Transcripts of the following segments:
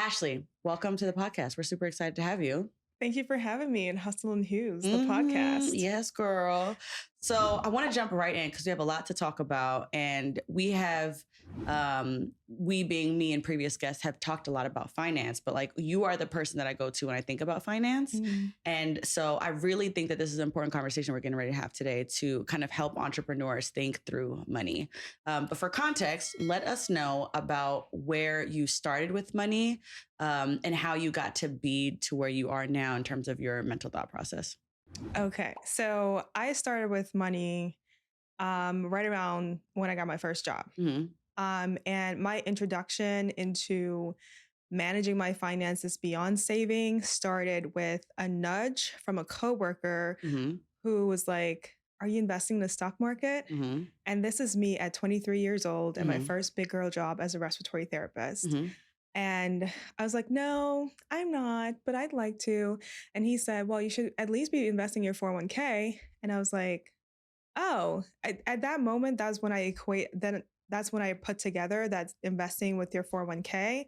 Ashley, welcome to the podcast. We're super excited to have you. Thank you for having me in Hustle and Hues, the podcast. Yes, girl. So I want to jump right in because we have a lot to talk about. And we have, we being me and previous guests have talked a lot about finance, but like you are the person that I go to when I think about finance. And so I really think that this is an important conversation we're getting ready to have today to kind of help entrepreneurs think through money. But for context, let us know about where you started with money and how you got to be to where you are now in terms of your mental thought process. Okay, so I started with money right around when I got my first job. And my introduction into managing my finances beyond saving started with a nudge from a coworker who was like, "Are you investing in the stock market?" And this is me at 23 years old and my first big girl job as a respiratory therapist. And I was like, "No, I'm not, but I'd like to." And he said, "Well, you should at least be investing your 401k." And I was like, "Oh," at that moment, that's when that's when I put together that investing with your 401k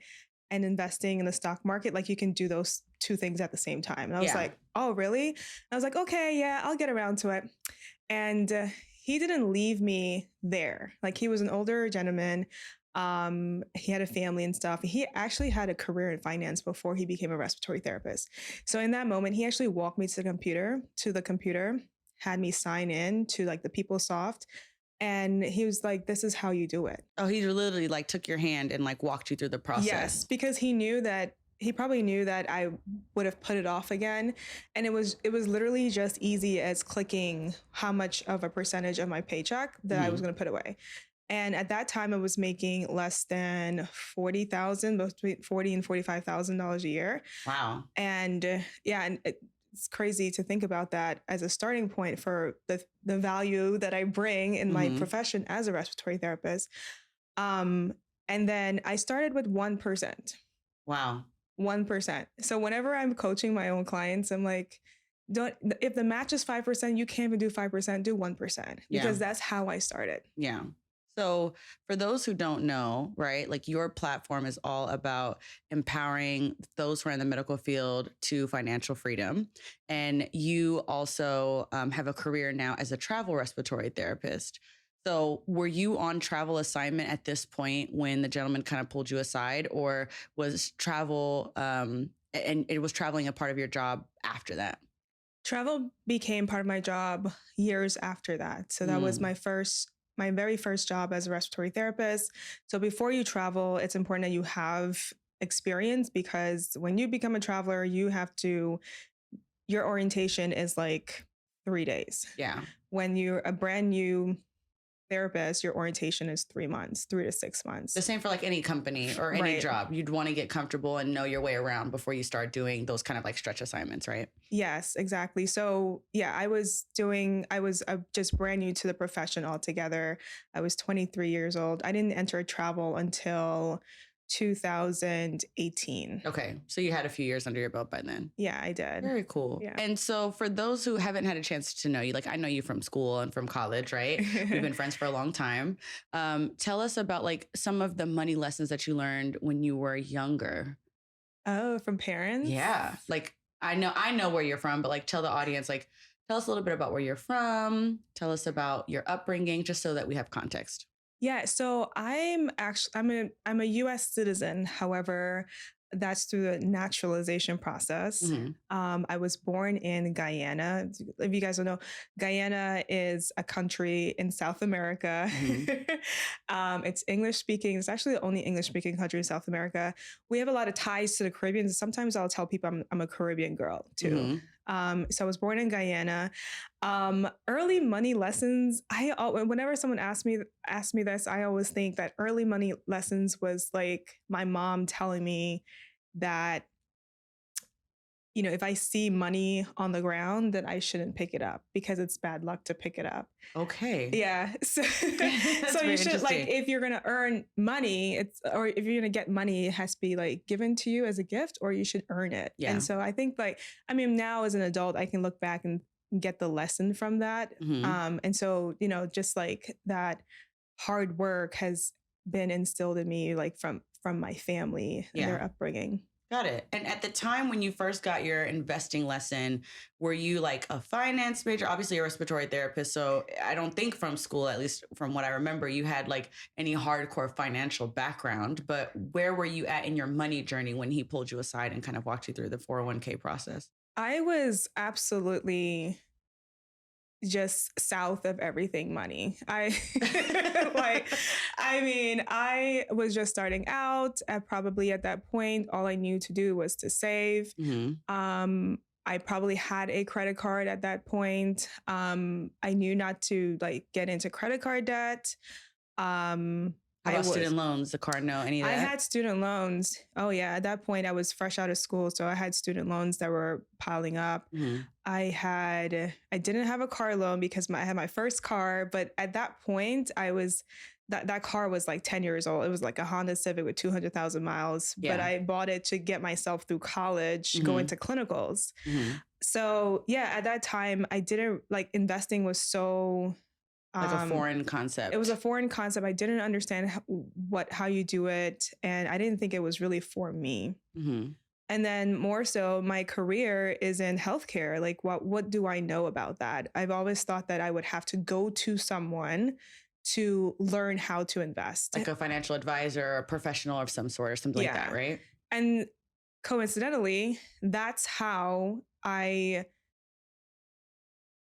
and investing in the stock market, like you can do those two things at the same time. And I was like, "Oh, really?" And I was like, "Okay, yeah, I'll get around to it." And he didn't leave me there. Like he was an older gentleman. He had a family and stuff. He actually had a career in finance before he became a respiratory therapist. So in that moment, he actually walked me to the computer, had me sign in to like the PeopleSoft. And he was like, "This is how you do it." Oh, he literally like took your hand and like walked you through the process. Yes, because he probably knew that I would have put it off again. And it was literally just easy as clicking how much of a percentage of my paycheck that I was going to put away. And at that time, I was making less than $40,000, between $40,000 and $45,000 a year. Wow. And and it's crazy to think about that as a starting point for the value that I bring in my profession as a respiratory therapist. And then I started with 1%. Wow. 1%. So whenever I'm coaching my own clients, I'm like, if the match is 5%, you can't even do 5%, do 1%, because that's how I started. Yeah. So for those who don't know, right, like your platform is all about empowering those who are in the medical field to financial freedom. And you also have a career now as a travel respiratory therapist. So were you on travel assignment at this point when the gentleman kind of pulled you aside, or was travel and it was traveling a part of your job after that? Travel became part of my job years after that. So that was my very first job as a respiratory therapist. So before you travel, it's important that you have experience, because when you become a traveler, your orientation is like 3 days. Yeah. When you're a brand new therapist, your orientation is 3 months, 3 to 6 months. The same for like any company or any job. You'd want to get comfortable and know your way around before you start doing those kind of like stretch assignments, right? Yes, exactly. So I was just brand new to the profession altogether. I was 23 years old. I didn't enter travel until 2018. Okay. So you had a few years under your belt by then. Yeah, I did. Very cool. Yeah. And so for those who haven't had a chance to know you, like I know you from school and from college, right? We've been friends for a long time. Tell us about like some of the money lessons that you learned when you were younger. Oh, from parents? Yeah. Like I know where you're from, but like tell the audience, like tell us a little bit about where you're from. Tell us about your upbringing, just so that we have context. Yeah, so I'm a US citizen. However, that's through the naturalization process. I was born in Guyana. If you guys don't know, Guyana is a country in South America. It's English speaking. It's actually the only English speaking country in South America. We have a lot of ties to the Caribbean. Sometimes I'll tell people I'm a Caribbean girl too. So I was born in Guyana. Early money lessons. Whenever someone asks me this, I always think that early money lessons was like my mom telling me that, if I see money on the ground, that I shouldn't pick it up because it's bad luck to pick it up. Okay. Yeah. So you should, like, if you're going to earn money, or if you're going to get money, it has to be like given to you as a gift, or you should earn it. Yeah. And so I think now as an adult, I can look back and get the lesson from that. And so, just like that hard work has been instilled in me, like from from my family and their upbringing. Got it. And at the time when you first got your investing lesson, were you like a finance major? Obviously, a respiratory therapist. So I don't think from school, at least from what I remember, you had like any hardcore financial background. But where were you at in your money journey when he pulled you aside and kind of walked you through the 401k process? I was absolutely just south of everything money. I I was just starting out. Probably at that point, all I knew to do was to save. I probably had a credit card at that point. I knew not to like get into credit card debt. How about student loans, the car note, any of that? I had student loans. Oh yeah. At that point I was fresh out of school. So I had student loans that were piling up. I didn't have a car loan because I had my first car, but at that point that car was like 10 years old. It was like a Honda Civic with 200,000 miles, but I bought it to get myself through college, going to clinicals. So yeah, at that time I didn't like investing was so like a foreign concept. It was a foreign concept. I didn't understand how you do it. And I didn't think it was really for me. And then more so my career is in healthcare. Like what do I know about that? I've always thought that I would have to go to someone to learn how to invest. Like a financial advisor or a professional of some sort or something like that, right? And coincidentally, that's how I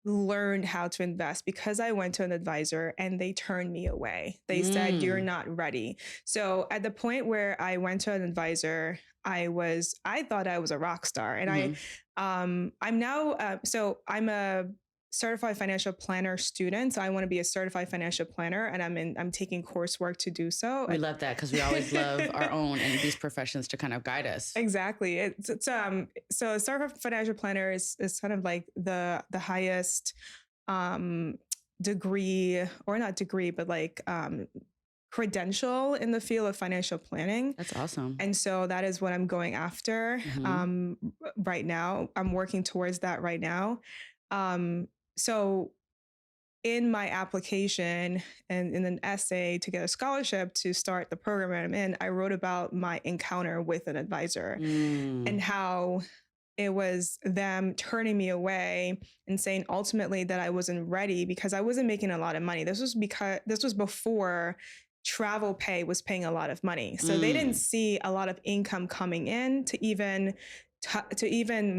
learned how to invest, because I went to an advisor and they turned me away. They said, you're not ready. So at the point where I went to an advisor, I thought I was a rock star. And I'm a certified financial planner student. So I want to be a certified financial planner, and I'm taking coursework to do so. We love that because we always love our own in these professions to kind of guide us. Exactly. So a certified financial planner is kind of like the highest degree, or not degree, but like credential in the field of financial planning. That's awesome. And so that is what I'm going after right now. I'm working towards that right now. So in my application and in an essay to get a scholarship to start the program I'm in, I wrote about my encounter with an advisor and how it was them turning me away and saying ultimately that I wasn't ready because I wasn't making a lot of money. This was before travel pay was paying a lot of money. So they didn't see a lot of income coming in to even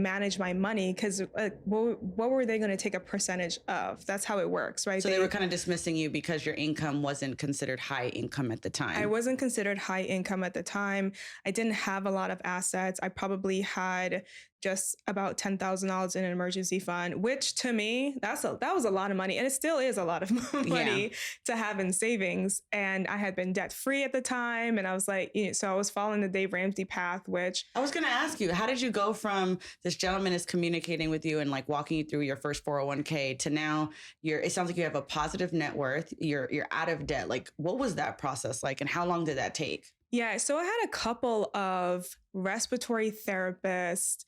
manage my money, because what were they going to take a percentage of? That's how it works, right? So they were kind of dismissing you because your income wasn't considered high income at the time. I wasn't considered high income at the time. I didn't have a lot of assets. I probably had just about $10,000 in an emergency fund, which to me, that was a lot of money. And it still is a lot of money to have in savings. And I had been debt free at the time. And I was like, so I was following the Dave Ramsey path, which I was going to ask you, how did you go from this gentleman is communicating with you and like walking you through your first 401k to now it sounds like you have a positive net worth. You're out of debt. Like, what was that process like? And how long did that take? Yeah. So I had a couple of respiratory therapists,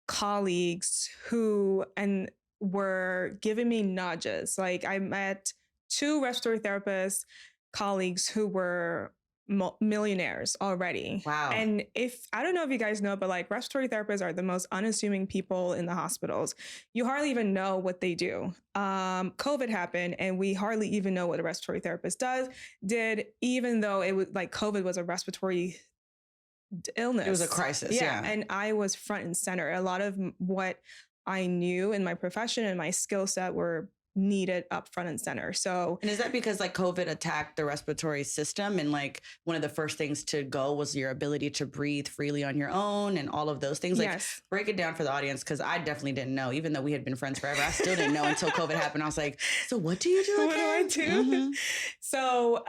colleagues who were giving me nudges. Like I met 2 respiratory therapist colleagues who were millionaires already. Wow. And I don't know if you guys know, but like respiratory therapists are the most unassuming people in the hospitals. You hardly even know what they do. COVID happened and we hardly even know what a respiratory therapist did, even though it was like COVID was a respiratory illness. It was a crisis. Yeah. And I was front and center. A lot of what I knew in my profession and my skill set were needed up front and center. So, and is that because like COVID attacked the respiratory system and like one of the first things to go was your ability to breathe freely on your own and all of those things? Like, yes. Break it down for the audience, because I definitely didn't know, even though we had been friends forever. I still didn't know until COVID happened. I was like, so what do you do again? What do I do? So,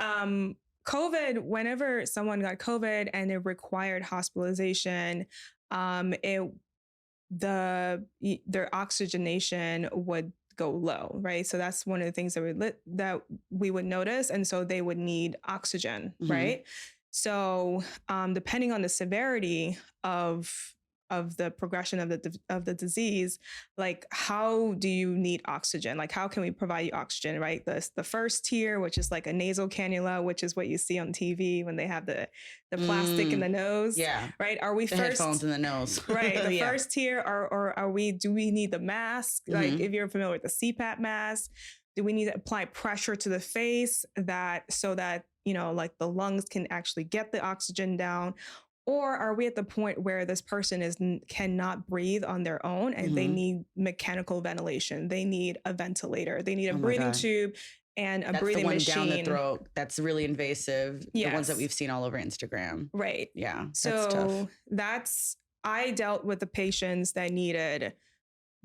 COVID, whenever someone got COVID and it required hospitalization, their oxygenation would go low, right? So that's one of the things that we would notice. And so they would need oxygen, right? So depending on the severity of the progression of the disease, like how do you need oxygen? Like how can we provide you oxygen, right? The first tier, which is like a nasal cannula, which is what you see on TV when they have the plastic in the nose, Yeah. right? Are we The first headphones in the nose. right? The Yeah. first tier, or do we need the mask? Like if you're familiar with the CPAP mask, do we need to apply pressure to the face so that, like the lungs can actually get the oxygen down? Or are we at the point where this person cannot breathe on their own and they need mechanical ventilation? They need a ventilator. They need a breathing tube and a breathing machine. That's the one down the throat. That's really invasive. Yes. The ones that we've seen all over Instagram. Right. Yeah. So I dealt with the patients that needed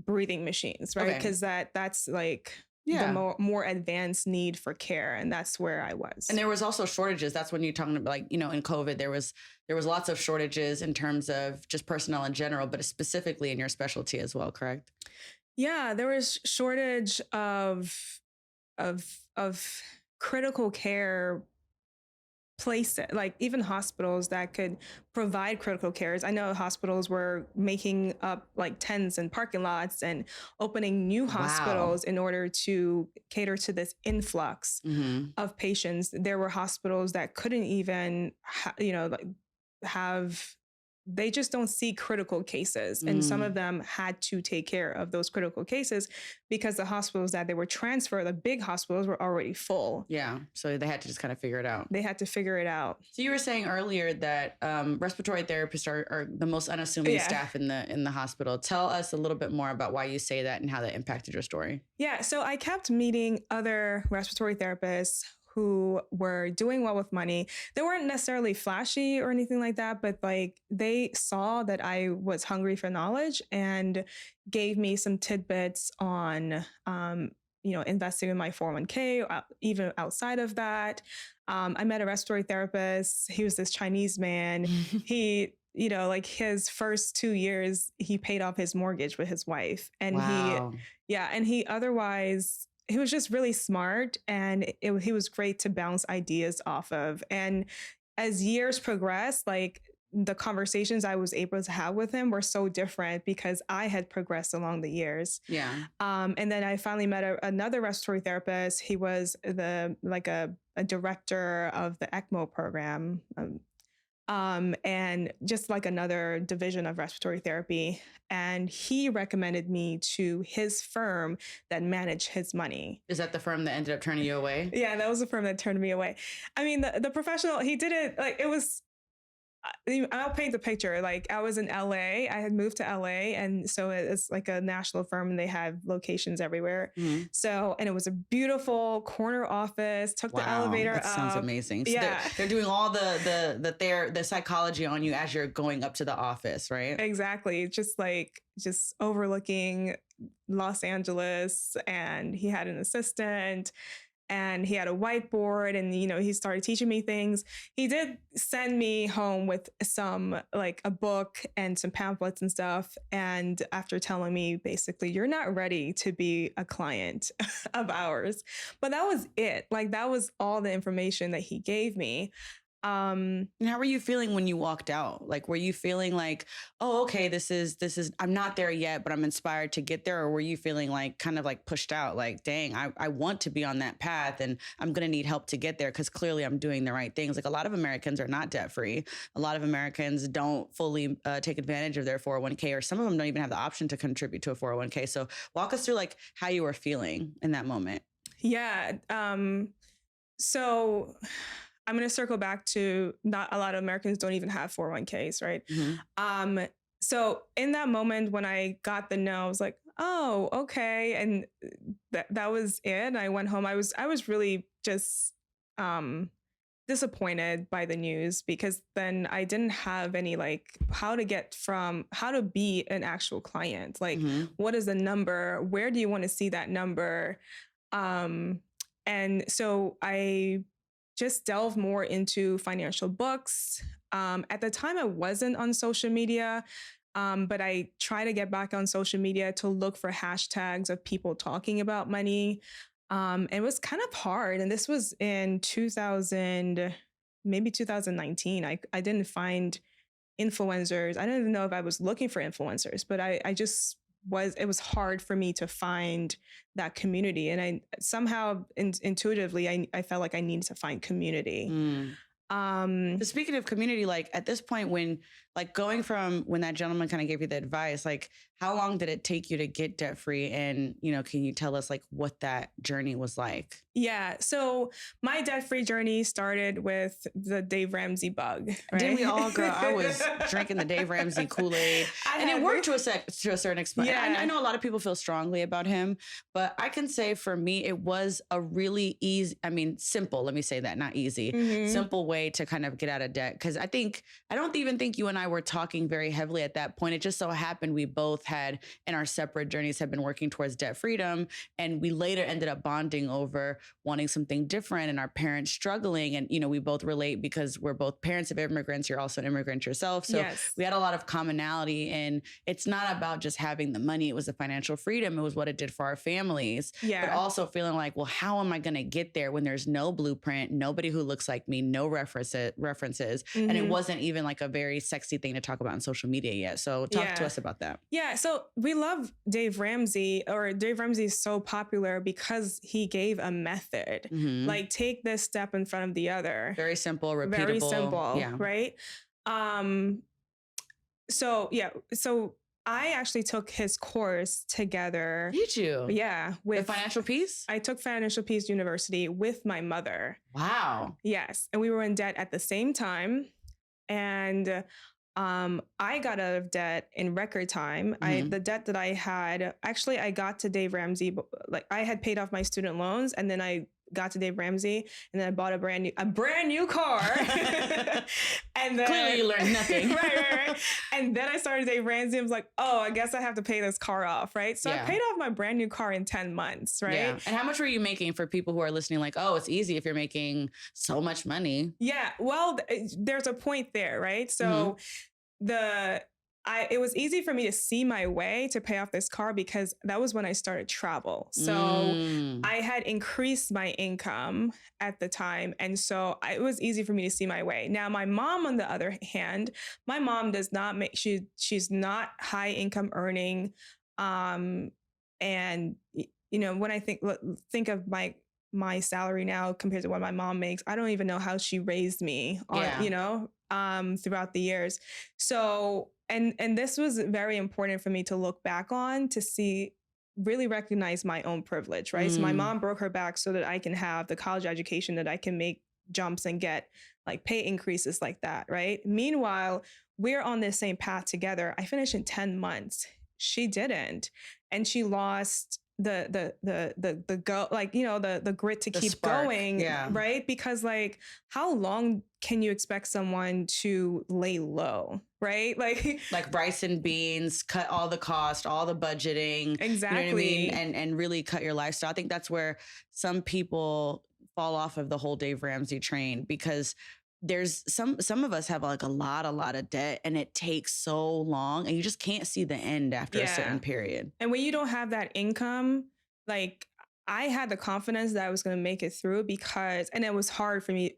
breathing machines, right? Because that's like the more advanced need for care. And that's where I was. And there was also shortages. That's when you're talking about, like, in COVID, there was lots of shortages in terms of just personnel in general, but specifically in your specialty as well, correct? Yeah, there was shortage of critical care places, like even hospitals that could provide critical cares. I know hospitals were making up like tents and parking lots and opening new hospitals in order to cater to this influx of patients. There were hospitals that couldn't even, they just don't see critical cases. And some of them had to take care of those critical cases because the hospitals that they were transferred, the big hospitals, were already full. Yeah. So they had to just kind of figure it out. They had to figure it out. So you were saying earlier that respiratory therapists are the most unassuming staff in the hospital. Tell us a little bit more about why you say that and how that impacted your story. Yeah. So I kept meeting other respiratory therapists who were doing well with money. They weren't necessarily flashy or anything like that, but like they saw that I was hungry for knowledge and gave me some tidbits on, investing in my 401k, even outside of that. I met a respiratory therapist. He was this Chinese man. He, like his first 2 years, he paid off his mortgage with his wife. And he was just really smart, and he was great to bounce ideas off of. And as years progressed, like the conversations I was able to have with him were so different because I had progressed along the years. Yeah. And then I finally met another respiratory therapist. He was a director of the ECMO program. And just like another division of respiratory therapy. And he recommended me to his firm that managed his money. Is that the firm that ended up turning you away? Yeah, that was the firm that turned me away. I mean, the professional, he did it, like it was, I'll paint the picture. Like I was in LA, I had moved to LA. And so it's like a national firm and they have locations everywhere. So, and it was a beautiful corner office, took the elevator up. That sounds amazing. So yeah. They're doing all the psychology on you as you're going up to the office, right? Exactly. Just overlooking Los Angeles, and he had an assistant. And he had a whiteboard and, he started teaching me things. He did send me home with a book and some pamphlets and stuff. And after telling me basically, you're not ready to be a client of ours. But that was it. Like that was all the information that he gave me. And how were you feeling when you walked out? Like, were you feeling like, oh, okay, this is, I'm not there yet, but I'm inspired to get there? Or were you feeling like kind of like pushed out, like, dang, I want to be on that path and I'm going to need help to get there because clearly I'm doing the right things. Like a lot of Americans are not debt free. A lot of Americans don't fully take advantage of their 401k, or some of them don't even have the option to contribute to a 401k. So walk us through like how you were feeling in that moment. Yeah. So I'm going to circle back to not a lot of Americans don't even have 401ks, right? So in that moment when I got the no, I was like, oh, okay. And that was it. And I went home. I was really just disappointed by the news because then I didn't have any how to be an actual client. Like, what is the number? Where do you want to see that number? And so I just delve more into financial books. At the time, I wasn't on social media, but I try to get back on social media to look for hashtags of people talking about money. It was kind of hard. And this was in maybe 2019. I didn't find influencers. I don't even know if I was looking for influencers, but I just it was hard for me to find that community. And I somehow intuitively, I felt like I needed to find community. So speaking of community, like at this point, when like going from when that gentleman kind of gave you the advice, like how long did it take you to get debt free? And, you know, can you tell us like what that journey was like? Yeah. So my debt-free journey started with the Dave Ramsey bug. Right? Didn't we all, girl? I was drinking the Dave Ramsey Kool-Aid and it worked to a certain extent. Yeah. I know a lot of people feel strongly about him, but I can say for me, it was a really easy, simple, let me say that, not easy, simple way to kind of get out of debt. Cause I don't even think you and I were talking very heavily at that point. It just so happened we both had in our separate journeys have been working towards debt freedom. And we later ended up bonding over wanting something different and our parents struggling. And, you know, we both relate because we're both parents of immigrants. You're also an immigrant yourself. So we had a lot of commonality, and it's not about just having the money. It was the financial freedom. It was what it did for our families, but also feeling like, well, how am I going to get there when there's no blueprint, nobody who looks like me, no references. And it wasn't even like a very sexy thing to talk about on social media yet. So talk to us about that. Yeah. So we love Dave Ramsey, or Dave Ramsey is so popular because he gave a method, like take this step in front of the other. Very simple, repeatable. Very simple, right? So I actually took his course together. Did you? Yeah. With the Financial Peace? I took Financial Peace University with my mother. Wow. Yes. And we were in debt at the same time. And I got out of debt in record time. The debt that I had, actually, I got to Dave Ramsey, like I had paid off my student loans, and then I got to Dave Ramsey, and then I bought a brand new car. And then clearly you learned nothing. right. And then I started Dave Ramsey. I was like, oh, I guess I have to pay this car off, right? So I paid off my brand new car in 10 months, right? Yeah. And how much were you making, for people who are listening? Like, oh, it's easy if you're making so much money. Yeah. Well, there's a point there, right? So it was easy for me to see my way to pay off this car because that was when I started travel. So I had increased my income at the time. And so it was easy for me to see my way. Now, my mom, on the other hand, my mom does not she's not high income earning. And, you know, when I think of my salary now compared to what my mom makes, I don't even know how she raised me throughout the years. So, and this was very important for me to look back on, to really recognize my own privilege, right? So my mom broke her back so that I can have the college education, that I can make jumps and get like pay increases like that, right? Meanwhile, we're on the same path together. I finished in 10 months. She didn't. And she lost the grit to keep going, right? Because like, how long can you expect someone to lay low, right? Like rice and beans, cut all the cost, all the budgeting, exactly. You know what I mean? And really cut your lifestyle. I think that's where some people fall off of the whole Dave Ramsey train, because there's some of us have like a lot of debt, and it takes so long, and you just can't see the end after a certain period. And when you don't have that income, like I had the confidence that I was going to make it through, and it was hard for me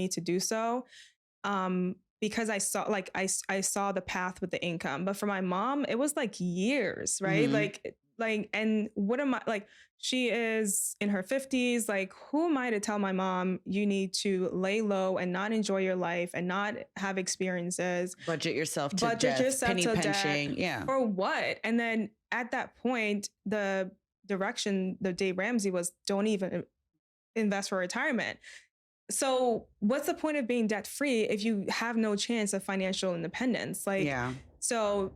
to do so. Because I saw the path with the income, but for my mom, it was like years, right? And what am I like? She is in her 50s. Like, who am I to tell my mom you need to lay low and not enjoy your life and not have experiences? Budget yourself to death, penny pinching. Yeah. For what? And then at that point, the direction the Dave Ramsey was, don't even invest for retirement. So what's the point of being debt free if you have no chance of financial independence? So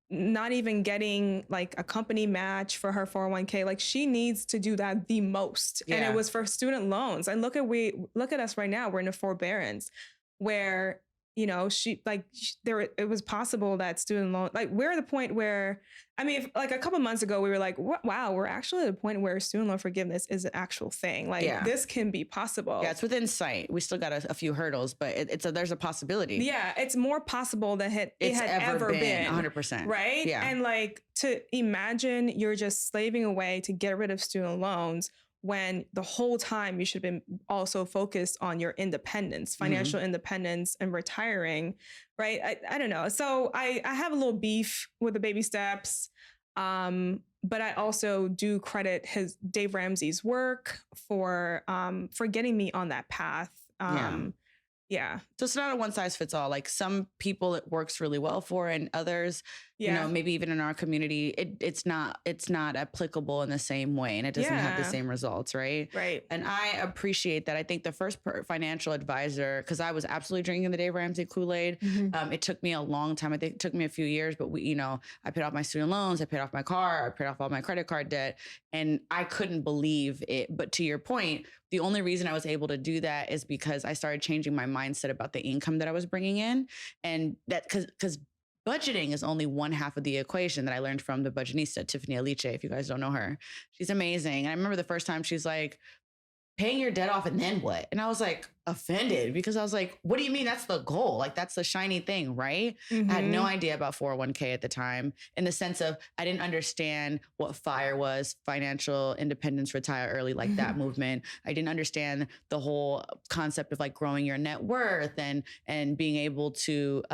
not even getting like a company match for her 401k, like she needs to do that the most. And it was for student loans. And look at us right now, we're in a forbearance where, you know, it was possible that student loan, like we're at the point where, I mean, like a couple months ago, we were like, wow, we're actually at a point where student loan forgiveness is an actual thing. Like this can be possible. Yeah, it's within sight. We still got a few hurdles, but there's a possibility. Yeah, it's more possible than it had ever been. 100%. Right? Yeah. And like to imagine you're just slaving away to get rid of student loans when the whole time you should have been also focused on your independence, financial independence and retiring, right? I don't know. So I have a little beef with the baby steps. But I also do credit Dave Ramsey's work for getting me on that path. Yeah. So it's not a one size fits all. Like some people it works really well for, and others, you know, maybe even in our community, it's not applicable in the same way, and it doesn't have the same results, right? Right. And I appreciate that. I think the first financial advisor, because I was absolutely drinking the Dave Ramsey Kool-Aid. It took me a long time. I think it took me a few years, but I paid off my student loans, I paid off my car, I paid off all my credit card debt, and I couldn't believe it. But to your point, the only reason I was able to do that is because I started changing my mindset about the income that I was bringing in. And that because budgeting is only one half of the equation that I learned from the budgetista, Tiffany Aliche. If you guys don't know her, she's amazing. And I remember the first time she's like, paying your debt off and then what? And I was like offended because I was like, what do you mean that's the goal? Like that's the shiny thing, right? I had no idea about 401k at the time, in the sense of I didn't understand what FIRE was, financial independence, retire early, like that movement. I didn't understand the whole concept of like growing your net worth and being able to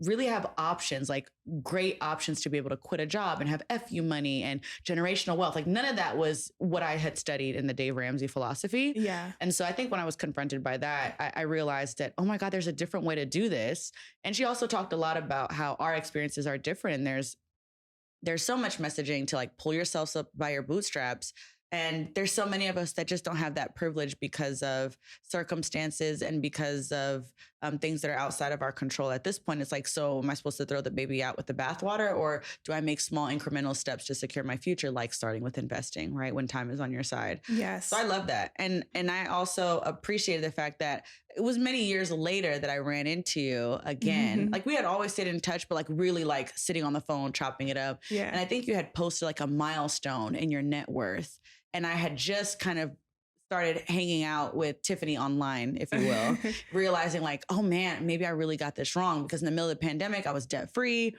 really have options, like great options to be able to quit a job and have FU money and generational wealth. Like none of that was what I had studied in the Dave Ramsey philosophy. Yeah. And so I think when I was confronted by that, I realized that, oh my God, there's a different way to do this. And she also talked a lot about how our experiences are different. And there's so much messaging to like pull yourselves up by your bootstraps. And there's so many of us that just don't have that privilege because of circumstances and because of things that are outside of our control. At this point, it's like, so am I supposed to throw the baby out with the bathwater, or do I make small incremental steps to secure my future, like starting with investing, right? When time is on your side. Yes. So I love that. And I also appreciated the fact that it was many years later that I ran into you again. Like we had always stayed in touch, but like really like sitting on the phone, chopping it up. Yeah. And I think you had posted like a milestone in your net worth. And I had just kind of started hanging out with Tiffany online, if you will, realizing like, oh man, maybe I really got this wrong, because in the middle of the pandemic, I was debt free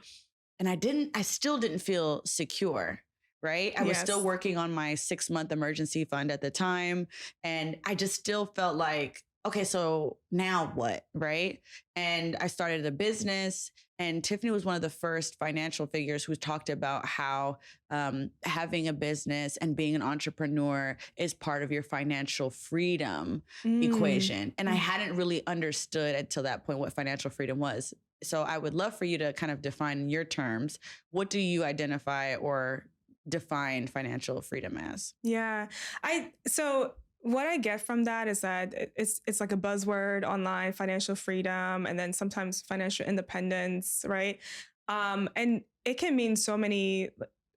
and I still didn't feel secure. Right. I was still working on my 6-month emergency fund at the time. And I just still felt like, okay, so now what? Right. And I started a business, and Tiffany was one of the first financial figures who talked about how having a business and being an entrepreneur is part of your financial freedom equation. And I hadn't really understood until that point what financial freedom was. So I would love for you to kind of define in your terms, what do you identify or define financial freedom as? Yeah. So what I get from that is that it's like a buzzword online, financial freedom, and then sometimes financial independence, right? And it can mean so many,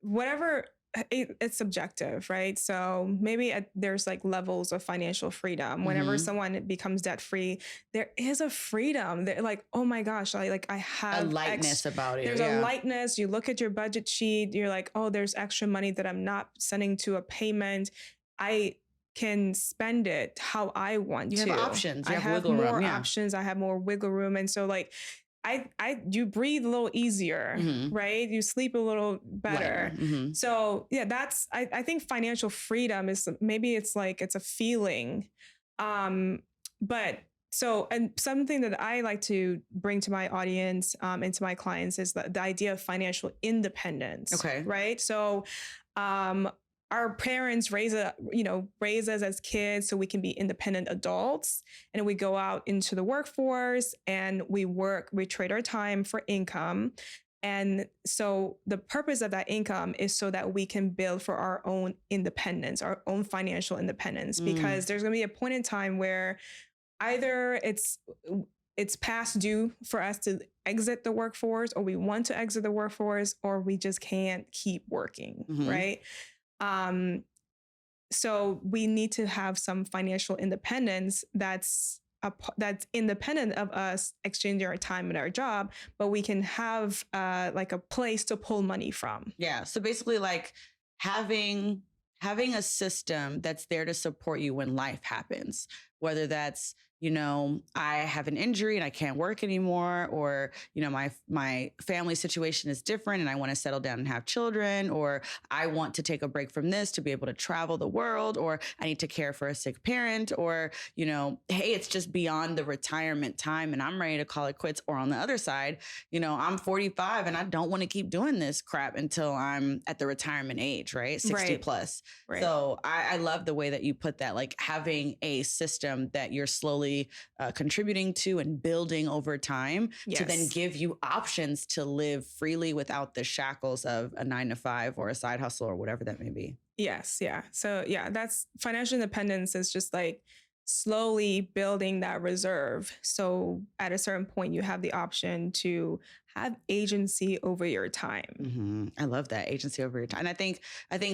whatever, it's subjective, right? So maybe there's like levels of financial freedom. Whenever someone becomes debt free, there is a freedom. They're like, oh my gosh, I have a lightness about it. There's a lightness. You look at your budget sheet, you're like, oh, there's extra money that I'm not sending to a payment. I can spend it how I want to. You have options. You have wiggle more room. options. I have more wiggle room. And so like, you breathe a little easier, right? You sleep a little better. So yeah, I think financial freedom is, maybe it's like, it's a feeling. But so, and something that I like to bring to my audience, and to my clients, is the idea of financial independence. Okay. Right. So, our parents raise us as kids so we can be independent adults, and we go out into the workforce and we trade our time for income. And so the purpose of that income is so that we can build for our own independence, our own financial independence, because there's going to be a point in time where either it's past due for us to exit the workforce, or we want to exit the workforce, or we just can't keep working, right? So we need to have some financial independence that's independent of us exchanging our time and our job, but we can have like a place to pull money from. Yeah. So basically like having a system that's there to support you when life happens, whether that's, I have an injury and I can't work anymore, or, my family situation is different and I want to settle down and have children, or I want to take a break from this to be able to travel the world, or I need to care for a sick parent, or, hey, it's just beyond the retirement time and I'm ready to call it quits. Or on the other side, I'm 45 and I don't want to keep doing this crap until I'm at the retirement age, right? 60 plus. Right. So I love the way that you put that, like having a system that you're slowly contributing to and building over time to then give you options to live freely without the shackles of a 9 to 5 or a side hustle or whatever that may be. Yes. Yeah. So yeah, that's financial independence is just like slowly building that reserve. So at a certain point, you have the option to have agency over your time. Mm-hmm. I love that, agency over your time. And I think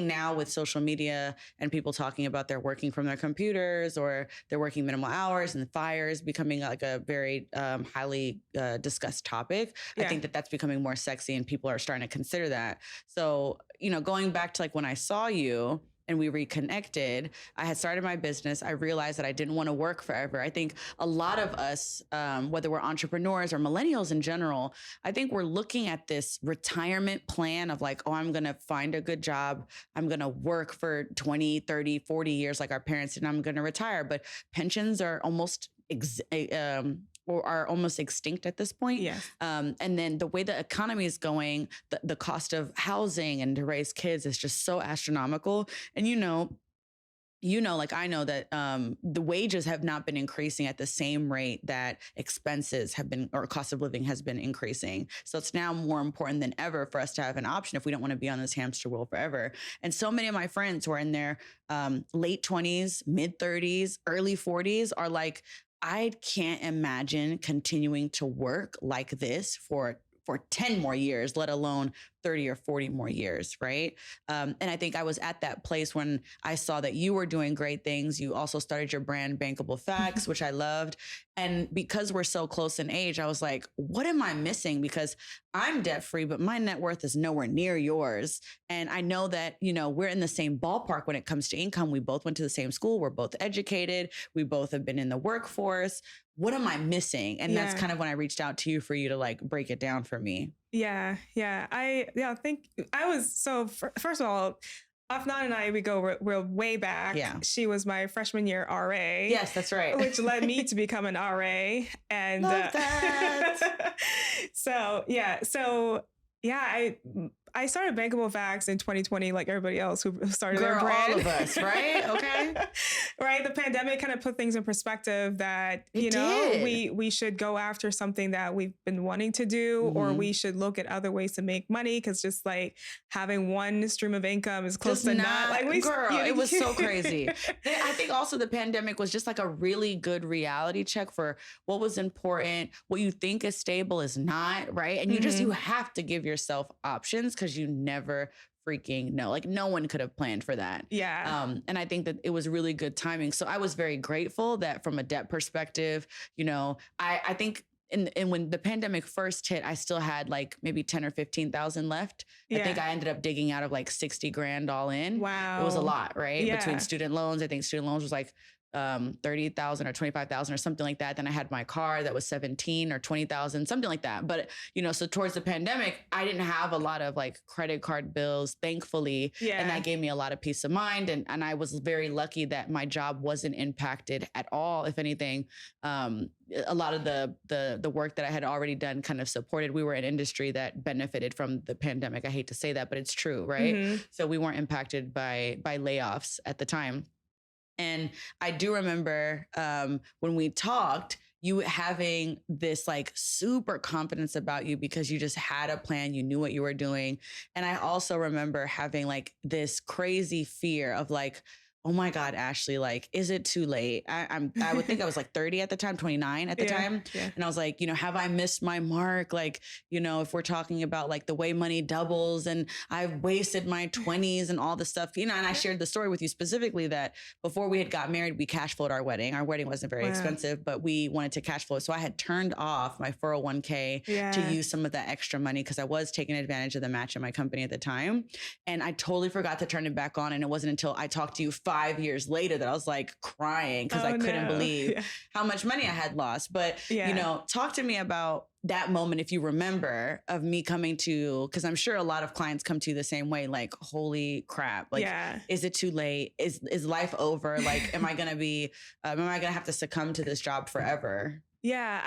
now with social media and people talking about they're working from their computers or they're working minimal hours and fires becoming like a very highly discussed topic. Yeah. I think that that's becoming more sexy and people are starting to consider that. So, going back to like when I saw you and we reconnected, I had started my business. I realized that I didn't want to work forever. I think a lot of us, whether we're entrepreneurs or millennials in general, I think we're looking at this retirement plan of like, oh, I'm going to find a good job. I'm going to work for 20, 30, 40 years like our parents did, and I'm going to retire. But pensions are almost extinct at this point. Yes. And then the way the economy is going, the cost of housing and to raise kids is just so astronomical. And like I know that the wages have not been increasing at the same rate that expenses have been, or cost of living has been increasing. So it's now more important than ever for us to have an option if we don't want to be on this hamster wheel forever. And so many of my friends who are in their late 20s, mid 30s, early 40s are like, I can't imagine continuing to work like this for 10 more years, let alone 30 or 40 more years, right? And I think I was at that place when I saw that you were doing great things. You also started your brand, Bankable Facts, which I loved. And because we're so close in age, I was like, what am I missing? Because I'm debt free, but my net worth is nowhere near yours. And I know that, we're in the same ballpark when it comes to income. We both went to the same school. We're both educated. We both have been in the workforce. What am I missing? And that's kind of when I reached out to you for you to like break it down for me. Yeah. I think I was, so first of all, Afnan and I, we're way back. Yeah. She was my freshman year RA. Yes, that's right. Which led me to become an RA. And love that. I started Bankable Facts in 2020, like everybody else who started their brand. All of us, right? Okay. Right. The pandemic kind of put things in perspective that, we should go after something that we've been wanting to do, or we should look at other ways to make money. Because just like having one stream of income is close to not. Like it was so crazy. I think also the pandemic was just like a really good reality check for what was important. What you think is stable is not, right? And you have to give yourself options, because you never freaking know. Like no one could have planned for that. Yeah. And I think that it was really good timing. So I was very grateful that from a debt perspective, I think and when the pandemic first hit, I still had like maybe 10 or 15,000 left. Yeah. I think I ended up digging out of like 60 grand all in. Wow. It was a lot, right? Yeah. Between student loans. I think student loans was like 30,000 or 25,000 or something like that. Then I had my car that was 17 or 20,000, something like that. But, so towards the pandemic, I didn't have a lot of like credit card bills, thankfully. Yeah. And that gave me a lot of peace of mind. And I was very lucky that my job wasn't impacted at all. If anything, a lot of the work that I had already done kind of supported. We were an industry that benefited from the pandemic. I hate to say that, but it's true, right? Mm-hmm. So we weren't impacted by layoffs at the time. And I do remember when we talked, you having this like super confidence about you because you just had a plan. You knew what you were doing. And I also remember having like this crazy fear of like, oh my God, Ashley, like, is it too late? I would think I was like 30 at the time, 29 at the time. Yeah. And I was like, have I missed my mark? Like, if we're talking about like the way money doubles and I've wasted my 20s and all this stuff, and I shared the story with you specifically that before we had got married, we cash flowed our wedding. Our wedding wasn't very expensive, but we wanted to cash flow. So I had turned off my 401k to use some of that extra money because I was taking advantage of the match in my company at the time. And I totally forgot to turn it back on. And it wasn't until I talked to you 5 years later that I was like crying because I couldn't believe how much money I had lost. But, you know, talk to me about that moment, if you remember, of me coming to, because I'm sure a lot of clients come to you the same way, like, holy crap, like, is it too late? Is life over? Like, am I going to have to succumb to this job forever? Yeah,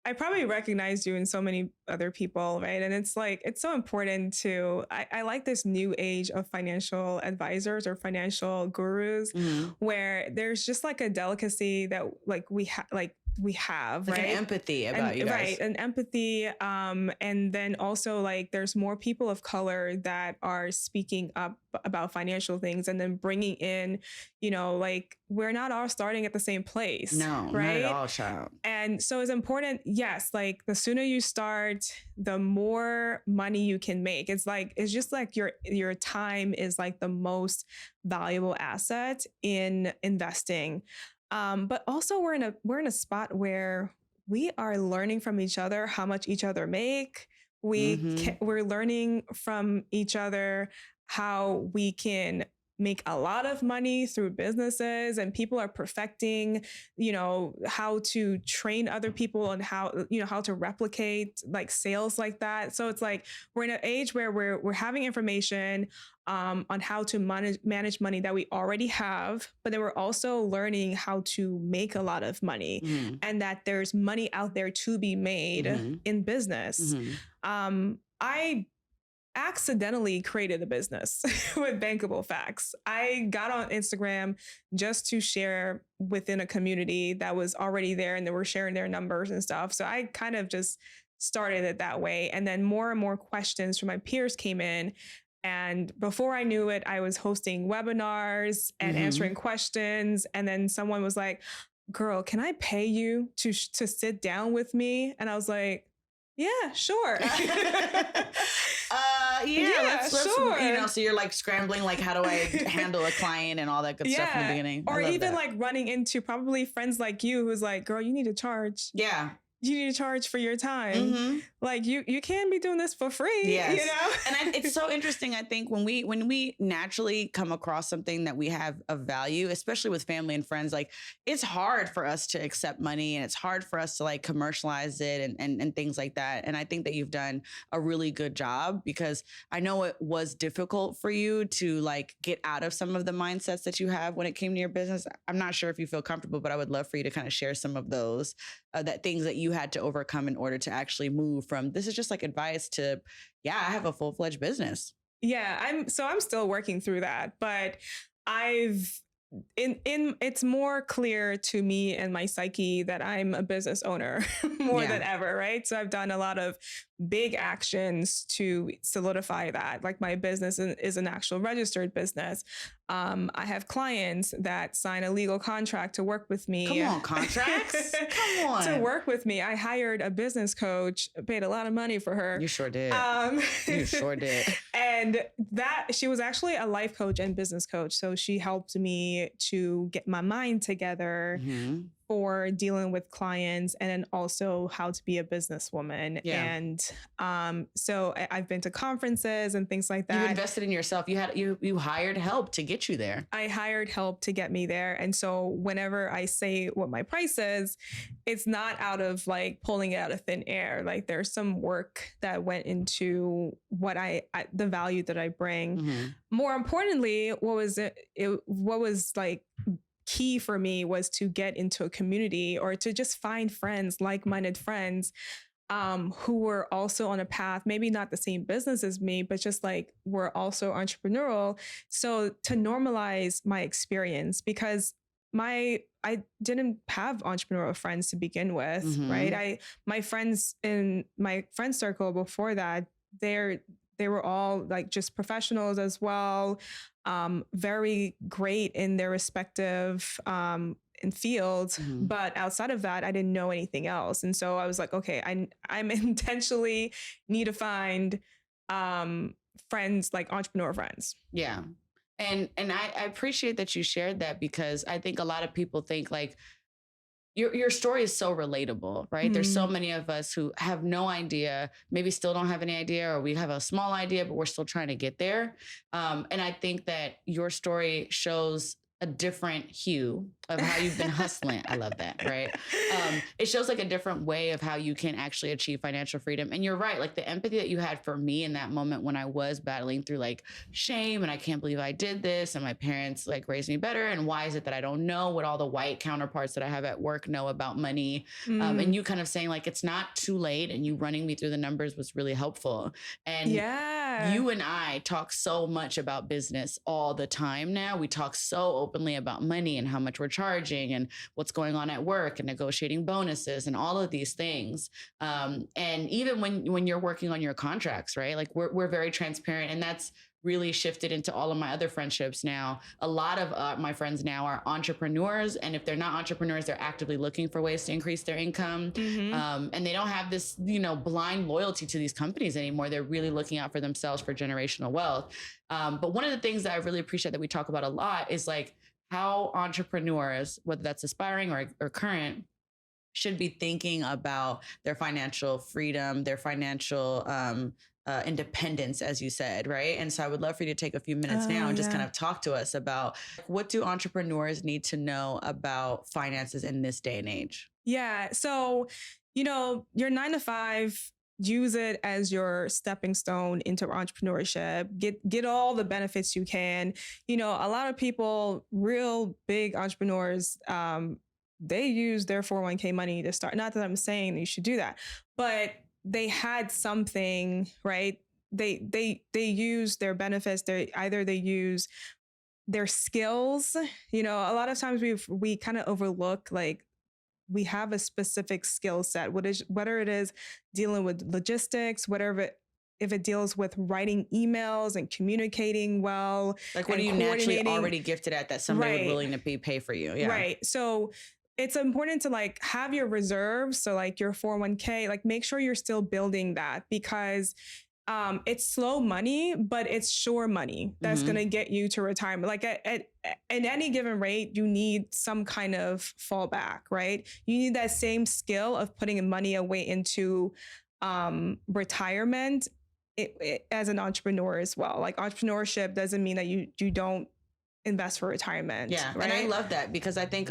I probably recognized you in so many other people, right? And it's like, it's so important to, I like this new age of financial advisors or financial gurus where there's just like a delicacy that like we have, like right? An empathy about you guys. Right. An empathy. And then also like there's more people of color that are speaking up about financial things and then bringing in, you know, like we're not all starting at the same place. No, right? Not at all, child. And so it's important. Yes. Like the sooner you start, the more money you can make. It's just like your time is like the most valuable asset in investing. But also we're in a spot where we are learning from each other how much each other make. We're learning from each other how we can make a lot of money through businesses, and people are perfecting, you know, how to train other people and how to replicate like sales like that. So it's like we're in an age where we're having information on how to manage money that we already have, but then we're also learning how to make a lot of money and that there's money out there to be made in business. I accidentally created a business with Bankable Facts. I got on Instagram just to share within a community that was already there and they were sharing their numbers and stuff. So I kind of just started it that way. And then more and more questions from my peers came in. And before I knew it, I was hosting webinars and answering questions. And then someone was like, girl, can I pay you to sit down with me? And I was like, yeah, sure. Let's, sure. You know, so you're like scrambling, like, how do I handle a client and all that good stuff in the beginning. Or even like running into probably friends like you who's like, girl, you need to charge. Yeah. You need to charge for your time. Like you can't be doing this for free. Yes. You know? And it's so interesting. I think when we naturally come across something that we have of value, especially with family and friends, like it's hard for us to accept money and it's hard for us to like commercialize it and things like that. And I think that you've done a really good job, because I know it was difficult for you to like get out of some of the mindsets that you have when it came to your business. I'm not sure if you feel comfortable, but I would love for you to kind of share some of those that things that you had to overcome in order to actually move from this is just like advice to, I have a full-fledged business. Yeah, I'm still working through that, but it's more clear to me and my psyche that I'm a business owner more than ever, right? So I've done a lot of big actions to solidify that. Like my business is an actual registered business. I have clients that sign a legal contract to work with me. Come on, contracts? Come on. To work with me. I hired a business coach, paid a lot of money for her. You sure did. You sure did. And she was actually a life coach and business coach. So she helped me to get my mind together for dealing with clients, and then also how to be a businesswoman. Yeah. And so I've been to conferences and things like that. You invested in yourself. You hired help to get you there. I hired help to get me there. And so whenever I say what my price is, it's not out of like pulling it out of thin air. Like there's some work that went into what the value that I bring. More importantly, what was like key for me was to get into a community or to just find friends, like-minded friends, who were also on a path, maybe not the same business as me, but just like were also entrepreneurial. So to normalize my experience, because I didn't have entrepreneurial friends to begin with, right? My friends in my friend circle before that, they were all like just professionals as well, very great in their respective in fields. But outside of that, I didn't know anything else. And so I was like, okay, I'm intentionally need to find friends, like entrepreneur friends. Yeah. And I appreciate that you shared that, because I think a lot of people think like, your story is so relatable, right? There's so many of us who have no idea, maybe still don't have any idea, or we have a small idea, but we're still trying to get there. And I think that your story shows a different hue of how you've been hustling. I love that, right? It shows like a different way of how you can actually achieve financial freedom. And you're right, like the empathy that you had for me in that moment when I was battling through like shame and I can't believe I did this and my parents like raised me better. And why is it that I don't know what all the white counterparts that I have at work know about money? And you kind of saying like, it's not too late, and you running me through the numbers was really helpful. And you and I talk so much about business all the time now. We talk so openly about money and how much we're charging and what's going on at work and negotiating bonuses and all of these things. And even when you're working on your contracts, right? Like we're very transparent, and that's really shifted into all of my other friendships now. A lot of my friends now are entrepreneurs. And if they're not entrepreneurs, they're actively looking for ways to increase their income. And they don't have this, blind loyalty to these companies anymore. They're really looking out for themselves for generational wealth. But one of the things that I really appreciate that we talk about a lot is like how entrepreneurs, whether that's aspiring or current, should be thinking about their financial freedom, their financial independence, as you said, right? And so I would love for you to take a few minutes now and just kind of talk to us about what do entrepreneurs need to know about finances in this day and age? Yeah. So, your 9 to 5, use it as your stepping stone into entrepreneurship. Get all the benefits you can. A lot of people, real big entrepreneurs, they use their 401k money to start. Not that I'm saying you should do that, but they had something, right? They use their benefits. They use their skills. A lot of times we kind of overlook, like, we have a specific skill set, whether it is dealing with logistics, if it deals with writing emails and communicating well. Like, what are you naturally already gifted at that somebody would willing to pay for you? Yeah. Right. So it's important to like have your reserves. So like your 401k, like make sure you're still building that, because it's slow money, but it's sure money that's going to get you to retirement. Like at any given rate, you need some kind of fallback, right? You need that same skill of putting money away into retirement as an entrepreneur as well. Like entrepreneurship doesn't mean that you don't invest for retirement. Yeah. Right? And I love that, because I think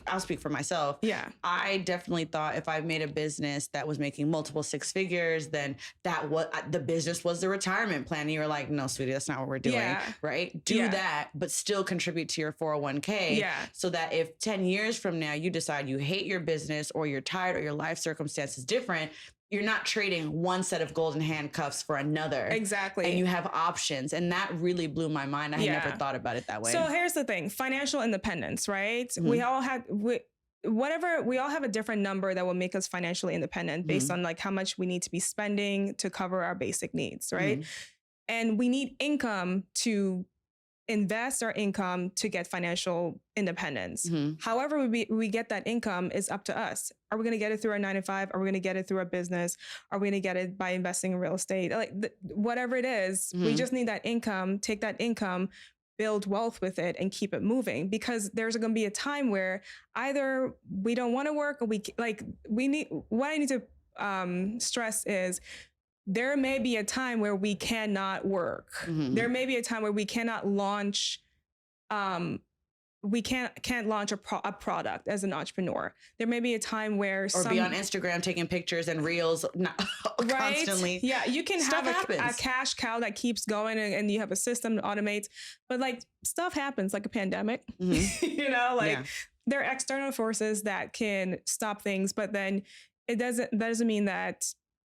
I'll speak for myself. Yeah. I definitely thought if I made a business that was making multiple 6 figures, then the business was the retirement plan. And you were like, no, sweetie, that's not what we're doing. Yeah. Right. Do that, but still contribute to your 401k. Yeah. So that if 10 years from now you decide you hate your business or you're tired or your life circumstance is different, you're not trading one set of golden handcuffs for another. Exactly. And you have options. And that really blew my mind. I had never thought about it that way. So here's the thing, financial independence, right? We all have, we all have a different number that will make us financially independent based on like how much we need to be spending to cover our basic needs, right? And we need income to invest our income to get financial independence. However we get that income is up to us. Are we going to get it through our 9 to 5? Are we going to get it through our business? Are we going to get it by investing in real estate? Like whatever it is, we just need that income, take that income, build wealth with it, and keep it moving, because there's going to be a time where either we don't want to work, or what I need to stress is, there may be a time where we cannot work. There may be a time where we cannot launch, we can't launch a product as an entrepreneur. There may be a time where be on Instagram taking pictures and reels constantly. Yeah, you can have a cash cow that keeps going, and you have a system that automates. But like stuff happens, like a pandemic. There are external forces that can stop things, but then that doesn't mean that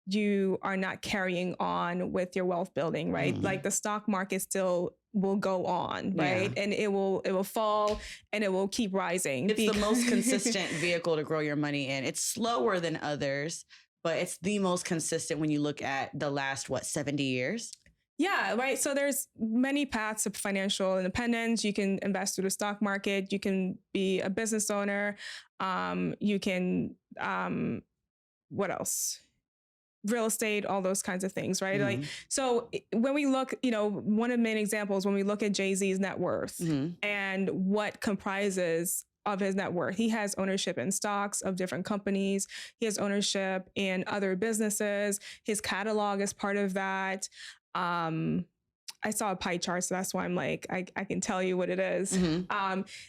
you are not carrying on with your wealth building, right? Like the stock market still will go on, right? And it will fall and it will keep rising. It's the most consistent vehicle to grow your money in. It's slower than others, but it's the most consistent when you look at the last, 70 years? Yeah, right. So there's many paths of financial independence. You can invest through the stock market. You can be a business owner. You can, what else? Real estate, all those kinds of things, right? Like, so when we look, one of the main examples, when we look at Jay-Z's net worth and what comprises of his net worth. He has ownership in stocks of different companies. He has ownership in other businesses. His catalog is part of that. I saw a pie chart, so that's why I'm like, I can tell you what it is.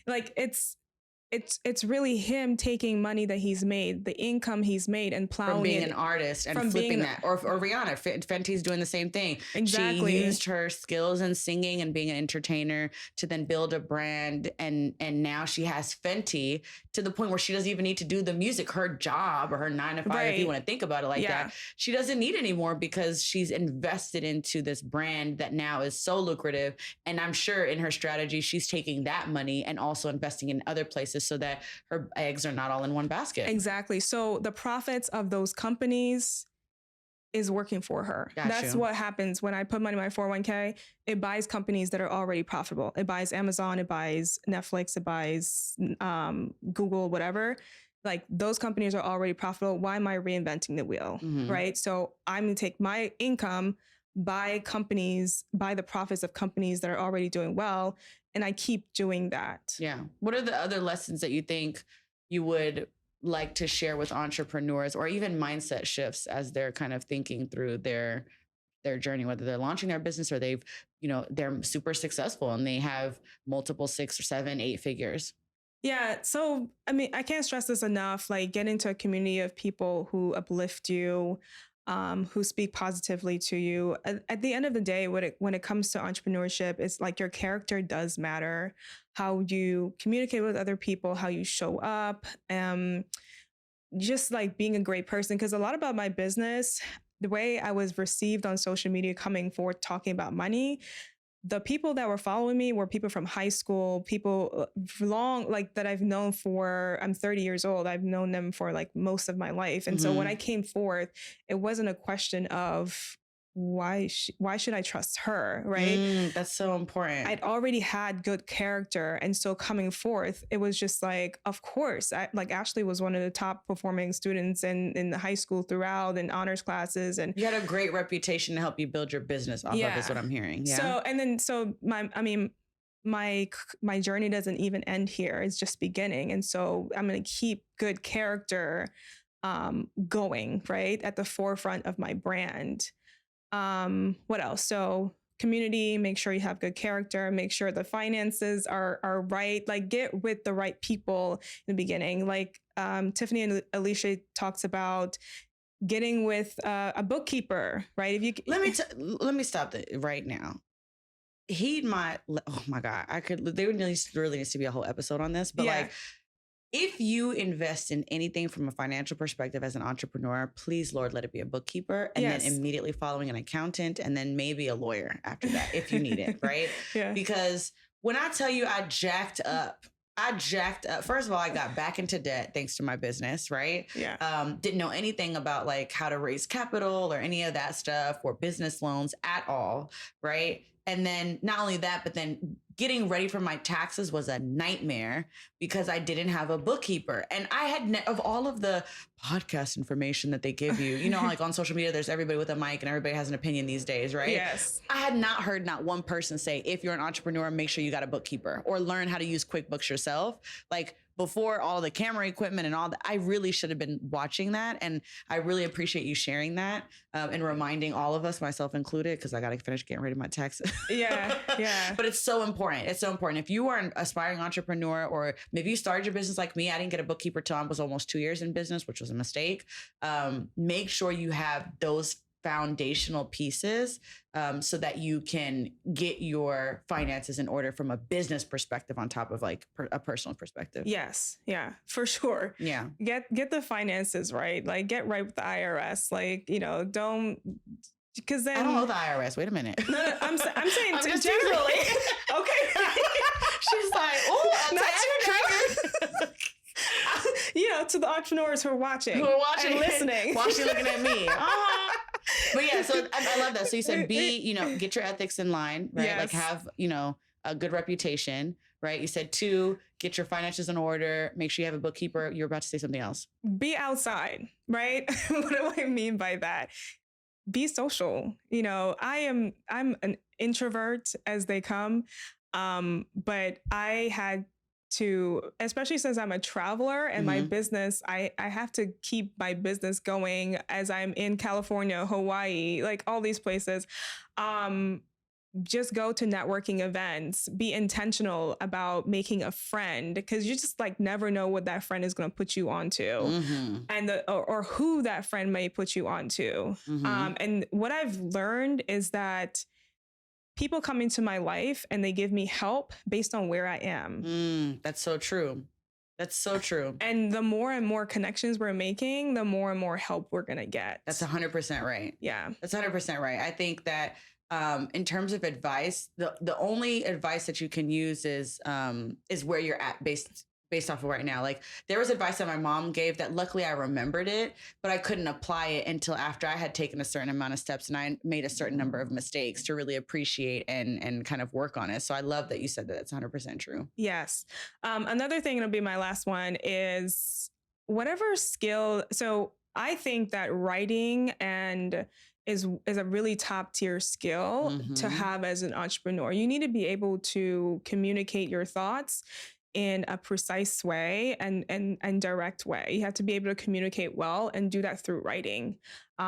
Like it's really him taking money that he's made, the income he's made, and plowing from being it an artist and flipping that. Or Rihanna, Fenty's doing the same thing. Exactly. She used her skills in singing and being an entertainer to then build a brand, and now she has Fenty to the point where she doesn't even need to do the music. Her job or her 9 to 5, if you want to think about it like that, she doesn't need anymore because she's invested into this brand that now is so lucrative. And I'm sure in her strategy, she's taking that money and also investing in other places so that her eggs are not all in one basket. Exactly. So the profits of those companies is working for her. That's what happens when I put money in my 401k. It buys companies that are already profitable. It buys Amazon, it buys Netflix, it buys Google, whatever. Like those companies are already profitable. Why am I reinventing the wheel? Right? So I'm going to take my income, buy companies, buy the profits of companies that are already doing well, and I keep doing that. Yeah. What are the other lessons that you think you would like to share with entrepreneurs, or even mindset shifts as they're kind of thinking through their journey, whether they're launching their business or they've, they're super successful and they have multiple 6 or 7, 8 figures? Yeah. So, I mean, I can't stress this enough, like get into a community of people who uplift you, who speak positively to you. At the end of the day, when it comes to entrepreneurship, it's like your character does matter, how you communicate with other people, how you show up, just like being a great person. Because a lot about my business, the way I was received on social media coming forward talking about money, the people that were following me were people from high school, people long, like that I've known for, I'm 30 years old. I've known them for like most of my life. And so when I came forth, it wasn't a question of why should I trust her? Right. That's so important. I'd already had good character. And so coming forth, it was just like, of course, like Ashley was one of the top performing students in the high school throughout and honors classes. And you had a great reputation to help you build your business off of, is what I'm hearing. Yeah. So my journey doesn't even end here. It's just beginning. And so I'm going to keep good character going, right, at the forefront of my brand. What else? So community, make sure you have good character, make sure the finances are right, like get with the right people in the beginning. Like Tiffany and Alicia talks about getting with a bookkeeper, right? If you let me stop right now. Oh my God, there really needs to be a whole episode on this, but like, if you invest in anything from a financial perspective as an entrepreneur, please, Lord, let it be a bookkeeper, and then immediately following an accountant, and then maybe a lawyer after that, if you need it, right? Because when I tell you I jacked up. First of all, I got back into debt thanks to my business, right? Didn't know anything about like how to raise capital or any of that stuff or business loans at all, right? And then not only that, but then getting ready for my taxes was a nightmare because I didn't have a bookkeeper. And I had, of all of the podcast information that they give you, like on social media, there's everybody with a mic and everybody has an opinion these days, right? Yes. I had not heard not one person say, if you're an entrepreneur, make sure you got a bookkeeper or learn how to use QuickBooks yourself. Like before all the camera equipment and all that, I really should have been watching that. And I really appreciate you sharing that and reminding all of us, myself included, because I got to finish getting rid of my taxes. Yeah. But it's so important. It's so important. If you are an aspiring entrepreneur, or maybe you started your business like me, I didn't get a bookkeeper till I was almost 2 years in business, which was a mistake. Make sure you have those foundational pieces so that you can get your finances in order from a business perspective on top of like a personal perspective. Yes. Yeah, for sure. Yeah. Get the finances right. Like get right with the IRS. Like, don't, because then I don't know the IRS. Wait a minute. No, I'm saying generally. Okay. She's like, oh, to the entrepreneurs who are watching and listening, looking at me. But yeah, so I love that. So you said get your ethics in line, right? Yes. Like have, a good reputation, right? You said 2, get your finances in order, make sure you have a bookkeeper. You're about to say something else. Be outside, right? What do I mean by that? Be social. I'm an introvert as they come. But I had to, especially since I'm a traveler and my business, I have to keep my business going as I'm in California, Hawaii, like all these places. Just go to networking events, be intentional about making a friend, because you just like never know what that friend is going to put you onto and or who that friend may put you onto. And what I've learned is that people come into my life and they give me help based on where I am. That's so true. That's so true. And the more and more connections we're making, the more and more help we're going to get. That's 100% right. Yeah. That's 100% right. I think that in terms of advice, the only advice that you can use is where you're at based off of right now. Like there was advice that my mom gave that luckily I remembered it, but I couldn't apply it until after I had taken a certain amount of steps and I made a certain number of mistakes to really appreciate and kind of work on it. So I love that you said that. It's 100% true. Yes. Another thing, it'll be my last one, is whatever skill. So I think that writing is a really top tier skill to have as an entrepreneur. You need to be able to communicate your thoughts in a precise way and direct way. You have to be able to communicate well and do that through writing.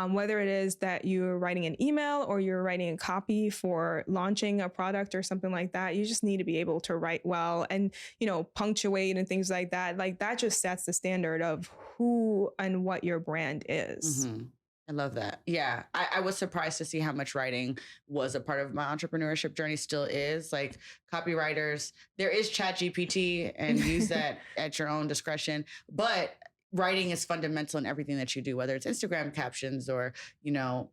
Whether it is that you're writing an email or you're writing a copy for launching a product or something like that, you just need to be able to write well and, punctuate and things like that. Like that just sets the standard of who and what your brand is. I love that. Yeah. I was surprised to see how much writing was a part of my entrepreneurship journey, still is. Like copywriters, there is ChatGPT and use that at your own discretion. But writing is fundamental in everything that you do, whether it's Instagram captions or,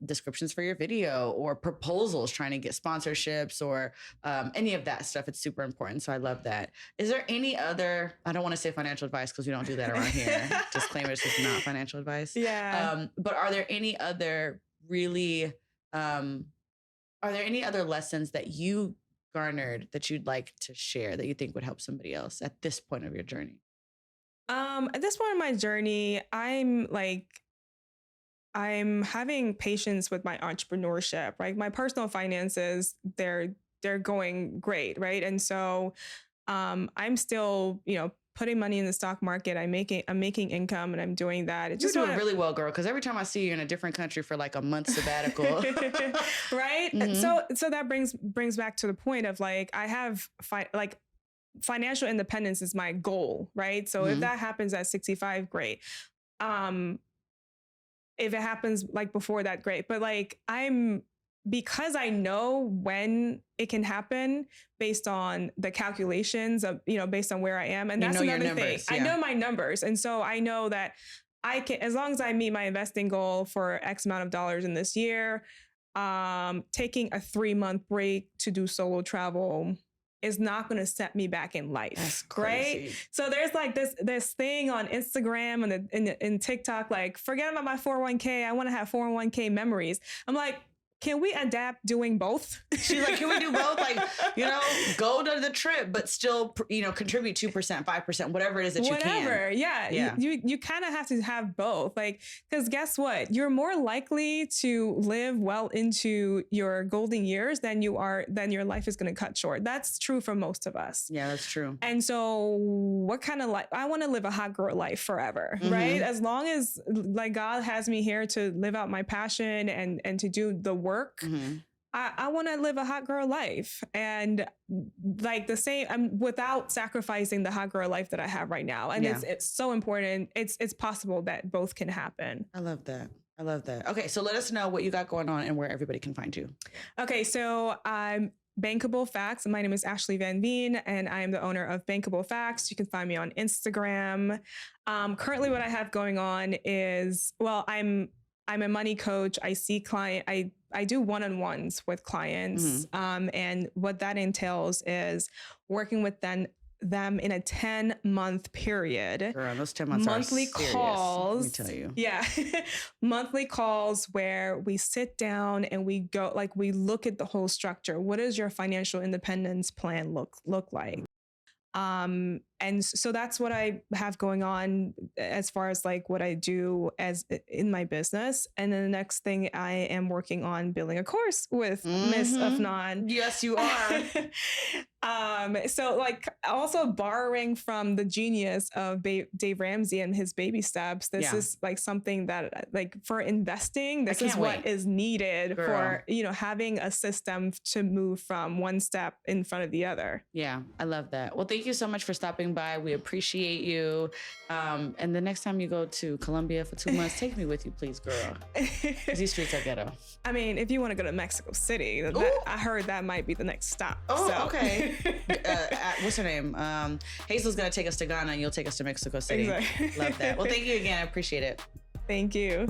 descriptions for your video or proposals, trying to get sponsorships or any of that stuff. It's super important. So I love that. Is there any other, I don't want to say financial advice because we don't do that around here. Disclaimer, this is not financial advice. Yeah. But are there any other lessons that you garnered that you'd like to share that you think would help somebody else at this point of your journey? At this point in my journey, I'm having patience with my entrepreneurship, right? My personal finances, they're going great, right? And so I'm still, putting money in the stock market. I'm making income and I'm doing that. You're doing really well, girl, because every time I see you in a different country for like a month sabbatical. Right? So that brings back to the point of like, I have financial independence is my goal, right? So if that happens at 65, great. If it happens like before that, great. But like because I know when it can happen based on the calculations of, based on where I am. And that's another thing. Yeah. I know my numbers. And so I know that I can, as long as I meet my investing goal for X amount of dollars in this year, taking a 3-month break to do solo travel is not going to set me back in life. That's crazy. Right? So there's like this thing on Instagram and in TikTok, like, forget about my 401k. I want to have 401k memories. I'm like, can we adapt doing both? She's like, can we do both? Like, go to the trip, but still, contribute 2%, 5%, whatever it is that you can. Whatever. Yeah. You kind of have to have both. Like, because guess what? You're more likely to live well into your golden years than your life is going to cut short. That's true for most of us. Yeah, that's true. And so what kind of life? I want to live a hot girl life forever, right? As long as like God has me here to live out my passion and to do the work, I want to live a hot girl life, and like the same, without sacrificing the hot girl life that I have right now. And it's so important. It's possible that both can happen. I love that. Okay. So let us know what you got going on and where everybody can find you. Okay. So I'm Bankable Facts. My name is Ashley Van-Veen, and I am the owner of Bankable Facts. You can find me on Instagram. Currently what I have going on is, I'm a money coach. I see I do one-on-ones with clients. And what that entails is working with them in a 10-month period. Girl, those 10 months monthly are serious, calls. let me tell you. Yeah. Monthly calls where we sit down and we go, like, we look at the whole structure. What does your financial independence plan look like? And so that's what I have going on as far as like what I do as in my business. And then the next thing, I am working on building a course with Miss Afnan. Yes, you are. So like also borrowing from the genius of Dave Ramsey and his baby steps, this is like something that like for investing, this is what is needed for, you know, having a system to move from one step in front of the other. Yeah, I love that. Well, thank you so much for stopping by. We appreciate you. And the next time you go to Colombia for 2 months, take me with you, please, girl. These streets are ghetto. I mean, if you want to go to Mexico City, I heard that might be the next stop. Oh, so. Okay. What's her name? Hazel's gonna take us to Ghana and you'll take us to Mexico City. Exactly. Love that. Well, thank you again. I appreciate it. Thank you.